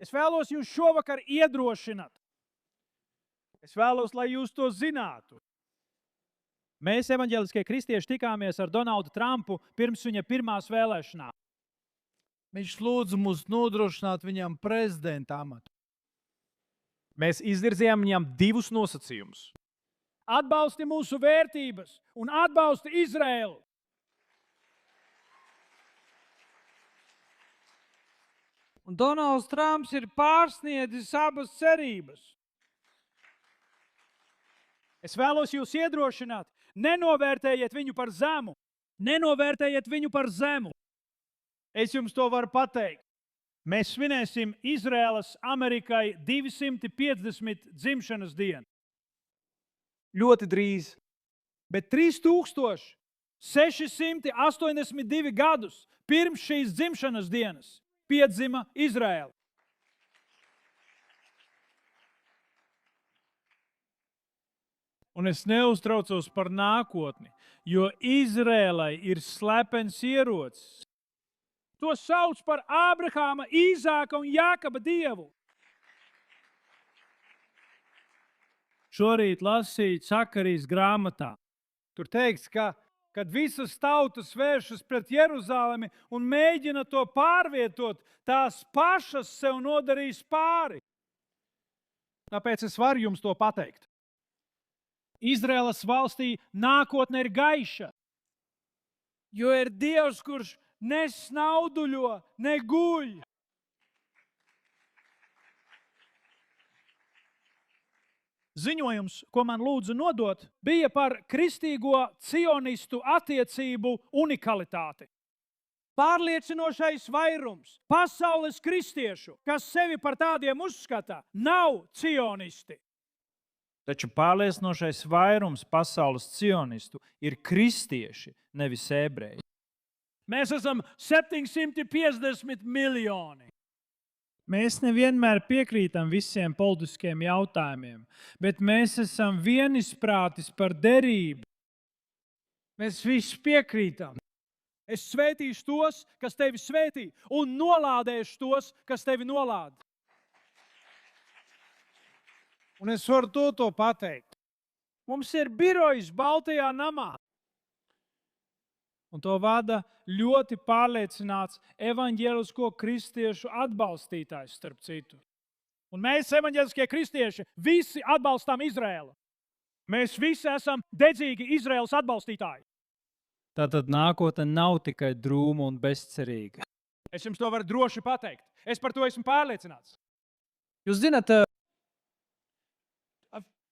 Es vēlos jūs šovakar iedrošināt. Es vēlos, lai jūs to zinātu. Mēs, evaņģēliskie kristieši, tikāmies ar Donaldu Trumpu pirms viņa pirmās vēlēšanām. Viņš lūdza mūs nodrošināt viņam prezidenta amatu. Mēs izvirzījām viņam 2 nosacījumus. Atbalsti mūsu vērtības un atbalsti Izraēlu. Un Donalds Trumps ir pārsniedzis abas cerības. Es vēlos jūs iedrošināt, nenovērtējiet viņu par zemu. Nenovērtējiet viņu par zemu. Es jums to varu pateikt. Mēs svinēsim Izraēlas Amerikai 250 dzimšanas dienu. Ļoti drīz. Bet 3682 gadus pirms šīs dzimšanas dienas piedzima Izraēla. Un es neuztraucos par nākotni, jo Izrēlai ir slepens ierocis. To sauc par Ābrahāma, Īzāka un Jākaba dievu. Šorīt lasīju Sakarijas grāmatā. Tur teikts, ka, kad visas tautas vēršas pret Jeruzalemi un mēģina to pārvietot, tās pašas sev nodarīs pāri. Tāpēc es varu jums to pateikt. Izraēlas valstī nākotne ir gaiša, jo ir Dievs, kurš nesnauduļo, neguļ. Ziņojums, ko man lūdzu nodot, bija par kristīgo cionistu attiecību unikalitāti. Pārliecinošais vairums pasaules kristiešu, kas sevi par tādiem uzskata, nav cionisti. Taču pārliecinošais vairums pasaules cionistu ir kristieši, nevis ebreji. Mēs esam 750 miljoni. Mēs nevienmēr piekrītam visiem politiskiem jautājumiem, bet mēs esam vienisprātis par derību. Mēs visi piekrītam. Es svētīšu tos, kas tevi svētī, un nolādēšu tos, kas tevi nolāda. Un es varu to pateikt. Mums ir birojs Baltajā namā. Un to vada ļoti pārliecināts evaņģēlisko kristiešu atbalstītājs, starp citu. Un mēs, evaņģēliskie kristieši, visi atbalstām Izraēlu. Mēs visi esam dedzīgi Izraēlas atbalstītāji. Tātad nākotne nav tikai drūma un bezcerīga. Es jums to varu droši pateikt. Es par to esmu pārliecināts. Jūs zināt,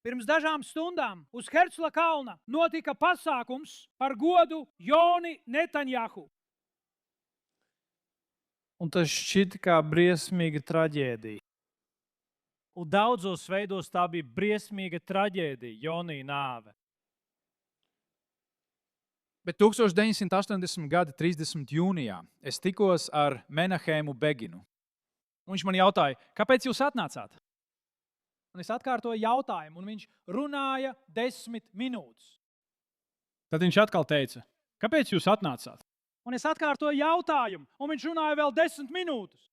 pirms dažām stundām uz Hercula kalna notika pasākums par godu Joni Netanjahu. Un tas šķita kā briesmīga traģēdija. Un daudzos veidos tā bija briesmīga traģēdija, Jonija nāve. Bet 1980. gada 30. jūnijā es tikos ar Menahemu Beginu. Un viņš man jautāja, kāpēc jūs atnācāt? Un es atkārtoju jautājumu, un viņš runāja 10 minūtes. Tad viņš atkal teica, kāpēc jūs atnācāt? Un es atkārtoju jautājumu, un viņš runāja vēl 10 minūtes.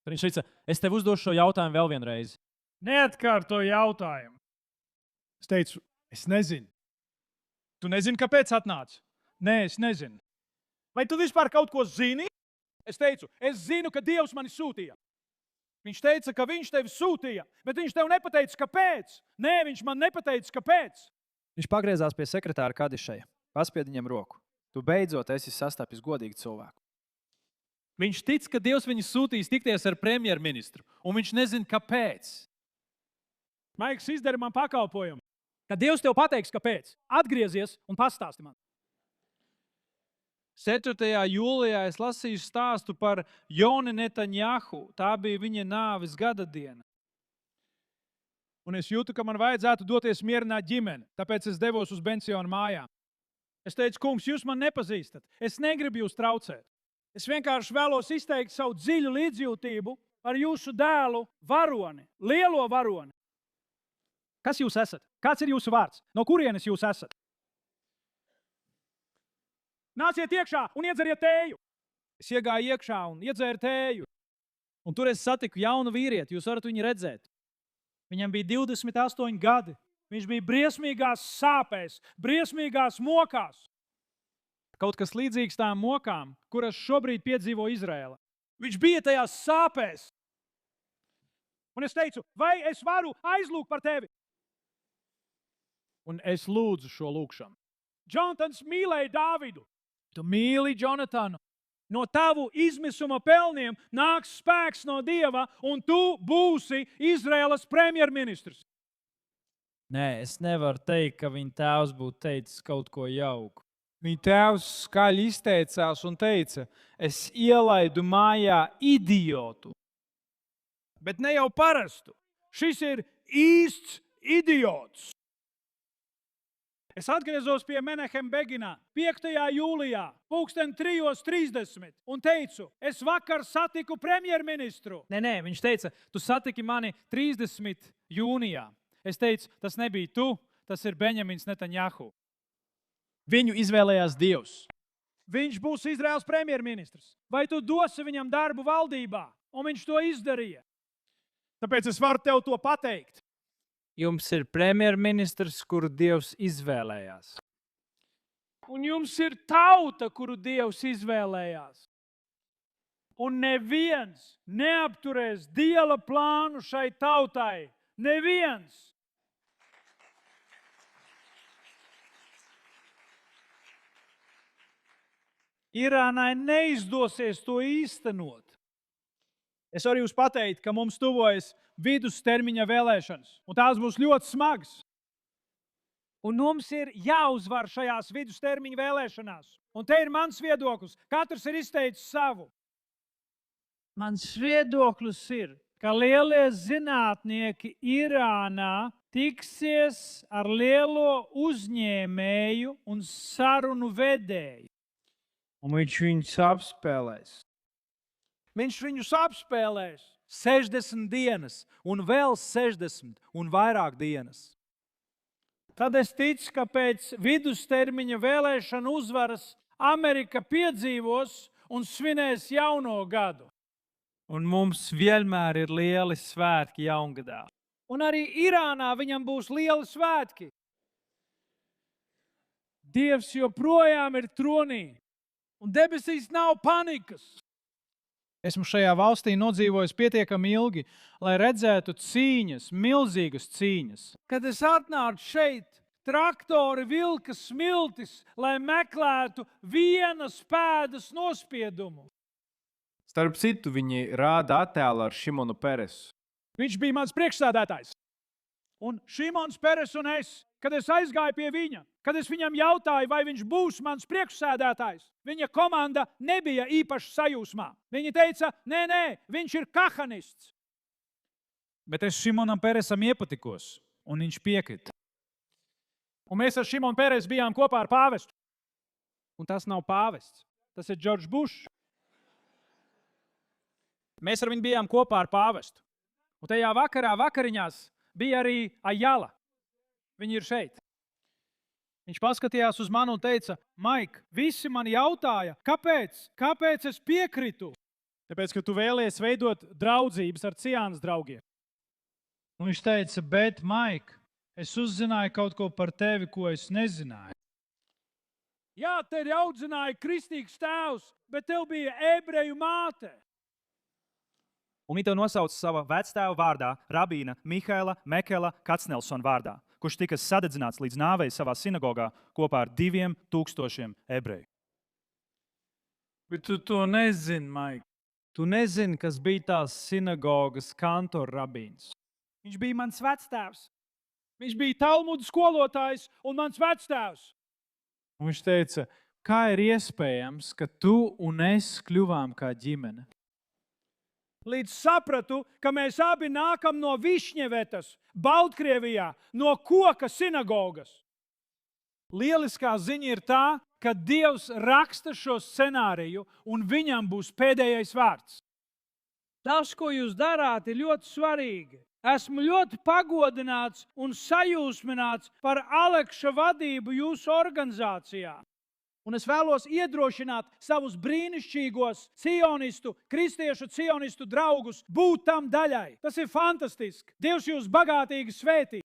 Tad viņš teica, es tev uzdošu šo jautājumu vēl vienreiz. Neatkārtoju jautājumu. Es teicu, es nezinu. Tu nezini, kāpēc atnāci? Nē, es nezinu. Vai tu vispār kaut ko zini? Es teicu, es zinu, ka Dievs mani sūtīja. Viņš teica, ka viņš tevi sūtīja, bet viņš tev nepateica, kāpēc. Nē, viņš man nepateica, kāpēc. Viņš pagriezās pie sekretāra Kadišai, paspied viņam roku. Tu beidzot esi sastapis godīgu cilvēku. Viņš tic, ka Dievs viņu sūtīs tikties ar premjerministru, un viņš nezina, kāpēc. Maiks, izdari man pakalpojumu. Kad Dievs tev pateiks, kāpēc, atgriezies un pastāsti man. 4. jūlijā es lasīju stāstu par Joni Netanjahu. Tā bija viņa nāves gada diena. Un es jūtu, ka man vajadzētu doties mierināt ģimeni, tāpēc es devos uz pensionu mājām. Es teicu, kungs, jūs man nepazīstat. Es negribu jūs traucēt. Es vienkārši vēlos izteikt savu dziļu līdzjūtību par jūsu dēlu varoni, lielo varoni. Kas jūs esat? Kāds ir jūsu vārds? No kurienes jūs esat? Nāciet iekšā un iedzeriet tēju. Es iegāju iekšā un iedzēru tēju. Un tur es satiku jaunu vīrieti, jūs varat viņu redzēt. Viņam bija 28 gadi. Viņš bija briesmīgās sāpēs, briesmīgās mokās. Kaut kas līdzīgs tām mokām, kuras šobrīd piedzīvo Izraēla. Viņš bija tajās sāpēs. Un es teicu, vai es varu aizlūgt par tevi? Un es lūdzu šo lūgšanu. Jonatans mīlēja Dāvidu. Tu mīli Jonatanu. No tavu izmisuma pelniem nāks spēks no Dieva, un tu būsi Izraēlas premjerministrs. Nē, es nevaru teikt, ka viņa tēvs būtu teicis kaut ko jauku. Viņa tēvs skaļi izteicās un teica, es ielaidu mājā idiotu. Bet ne jau parastu. Šis ir īsts idiots. Es atgriezos pie Menahem Beginā 5. jūlijā, 3:30 un teicu, es vakar satiku premjerministru. Nē, viņš teica, tu satiki mani 30. jūnijā. Es teicu, tas nebija tu, tas ir Benjamins Netanjahu. Viņu izvēlējās Dievs. Viņš būs Izraēlas premjerministrs. Vai tu dosi viņam darbu valdībā? Un viņš to izdarīja. Tāpēc es varu tev to pateikt. Jums ir premjerministrs, kuru Dievs izvēlējās. Un jums ir tauta, kuru Dievs izvēlējās. Un neviens neapturēs Dieva plānu šai tautai. Neviens. Irānai neizdosies to īstenot. Es varu jums pateikt, ka mums tuvojas vidustermiņa vēlēšanas, un tās būs ļoti smagas. Un mums ir jāuzvar šajās vidustermiņa vēlēšanās. Un te ir mans viedoklis. Katrs ir izteicis savu. Mans viedoklis ir, ka lielie zinātnieki Irānā tiksies ar lielo uzņēmēju un sarunu vedēju. Un viņš viņus apspēlēs. Viņš viņus apspēlēs 60 dienas, un vēl 60 un vairāk dienas. Tad es ticu, ka pēc vidustermiņa vēlēšanu uzvaras Amerika piedzīvos un svinēs jauno gadu. Un mums vienmēr ir lieli svētki jaungadā. Un arī Irānā viņam būs lieli svētki. Dievs joprojām ir tronī, un debesīs nav panikas. Esmu šajā valstī nodzīvojis pietiekami ilgi, lai redzētu cīņas, milzīgas cīņas. Kad es atnācu šeit, traktori vilka smiltis, lai meklētu vienas pēdas nospiedumu. Starp citu, viņi rāda attēlu ar Šimonu Peresu. Viņš bija mans priekšsēdētājs. Un Šimons Peres un es, kad es aizgāju pie viņa, kad es viņam jautāju, vai viņš būs mans priekšsēdētājs, viņa komanda nebija īpaši sajūsmā. Viņi teica, nē, viņš ir kahanists. Bet es Šimonam Peresam iepatikos, un viņš piekrita. Un mēs ar Šimonu Peresu bijām kopā ar pāvestu. Un tas nav pāvests, tas ir Džordžs Bušs. Mēs ar viņu bijām kopā ar pāvestu. Un tajā vakariņās bija arī Ajala. Viņi ir šeit. Viņš paskatījās uz mani un teica, Maik, visi mani jautāja, kāpēc es piekritu? Tāpēc, ka tu vēlies veidot draudzības ar Ciānas draugiem. Un viņš teica, bet, Maik, es uzzināju kaut ko par tevi, ko es nezināju. Jā, tevi audzināja kristīgs tēvs, bet tev bija ebreju māte. Un viņa nosauca sava vectēva vārdā, rabīna Mihaila Mekela Kacnelsona vārdā, kurš tika sadedzināts līdz nāvei savā sinagogā kopā ar 2000 ebreju. Bet tu to nezini, Maik. Tu nezini, kas bija tās sinagogas kantora rabīns. Viņš bija mans vectēvs. Viņš bija Talmuda skolotājs un mans vectēvs. Un viņš teica, kā ir iespējams, ka tu un es kļuvām kā ģimene? Līdz sapratu, ka mēs abi nākam no Višņevetas, Baltkrievijā, no koka sinagogas. Lieliskā ziņa ir tā, ka Dievs raksta šo scenāriju un viņam būs pēdējais vārds. Tas, ko jūs darāt, ir ļoti svarīgi. Esmu ļoti pagodināts un sajūsmināts par Alekša vadību jūsu organizācijā. Un es vēlos iedrošināt savus brīnišķīgos kristiešu cionistu draugus būt tam daļai. Tas ir fantastiski. Dievs jūs bagātīgi svētī.